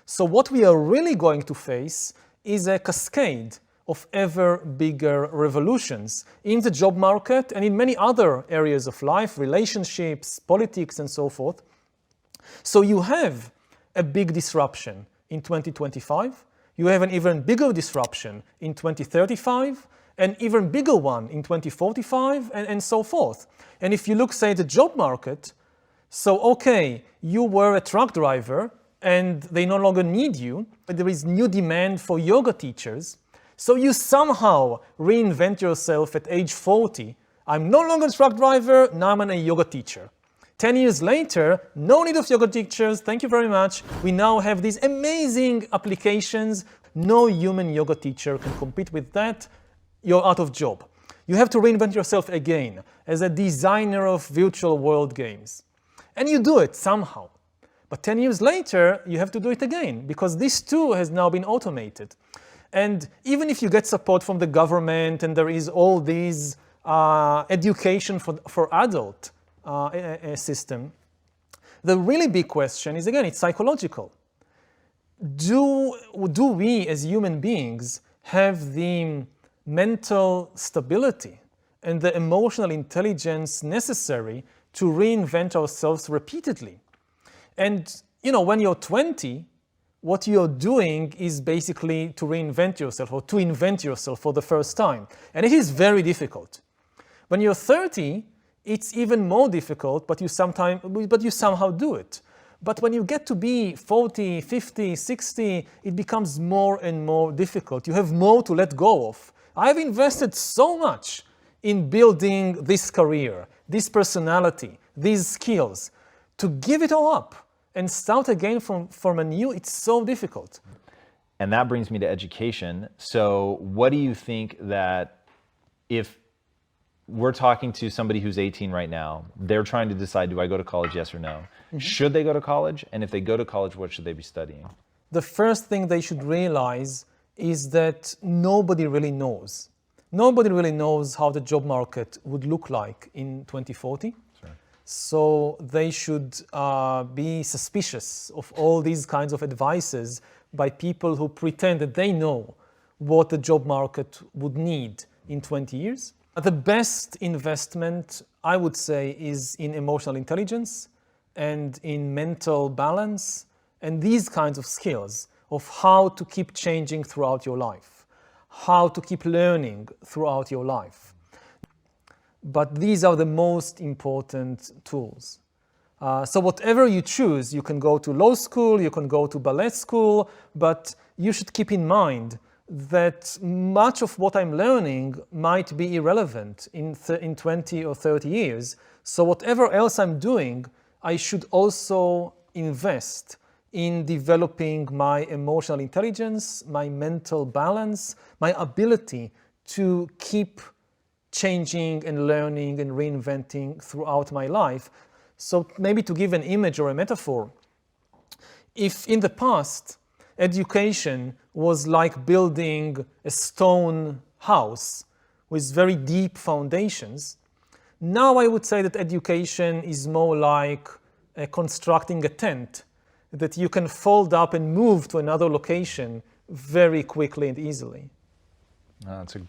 So what we are really going to face is a cascade of ever bigger revolutions in the job market and in many other areas of life, relationships, politics, and so forth. So you have a big disruption in 2025. You have an even bigger disruption in 2035, an even bigger one in 2045, and so forth. And if you look, say, at the job market, so okay, you were a truck driver and they no longer need you, but there is new demand for yoga teachers. So you somehow reinvent yourself at age 40. I'm no longer a truck driver, now I'm a yoga teacher. 10 years later, no need of yoga teachers, thank you very much. We now have these amazing applications. No human yoga teacher can compete with that. You're out of job. You have to reinvent yourself again as a designer of virtual world games. And you do it somehow. But 10 years later, you have to do it again because this too has now been automated. And even if you get support from the government and there is all these education for adult system, the really big question is, again, it's psychological. Do we as human beings have the mental stability and the emotional intelligence necessary to reinvent ourselves repeatedly? And, when you're 20, what you're doing is basically to reinvent yourself or to invent yourself for the first time. And it is very difficult. When you're 30, it's even more difficult, but you somehow do it. But when you get to be 40, 50, 60, it becomes more and more difficult. You have more to let go of. I've invested so much in building this career, this personality, these skills. To give it all up and start again from anew, it's so difficult. And that brings me to education. So what do you think that if we're talking to somebody who's 18 right now, they're trying to decide, do I go to college, yes or no? Mm-hmm. Should they go to college? And if they go to college, what should they be studying? The first thing they should realize is that nobody really knows. Nobody really knows how the job market would look like in 2040. So they should be suspicious of all these kinds of advices by people who pretend that they know what the job market would need in 20 years. The best investment, I would say, is in emotional intelligence and in mental balance and these kinds of skills of how to keep changing throughout your life, how to keep learning throughout your life. But these are the most important tools. So whatever you choose, you can go to law school, you can go to ballet school, but you should keep in mind that much of what I'm learning might be irrelevant in 20 or 30 years. So whatever else I'm doing, I should also invest in developing my emotional intelligence, my mental balance, my ability to keep changing and learning and reinventing throughout my life. So maybe to give an image or a metaphor, if in the past education was like building a stone house with very deep foundations, now I would say that education is more like constructing a tent that you can fold up and move to another location very quickly and easily. That's a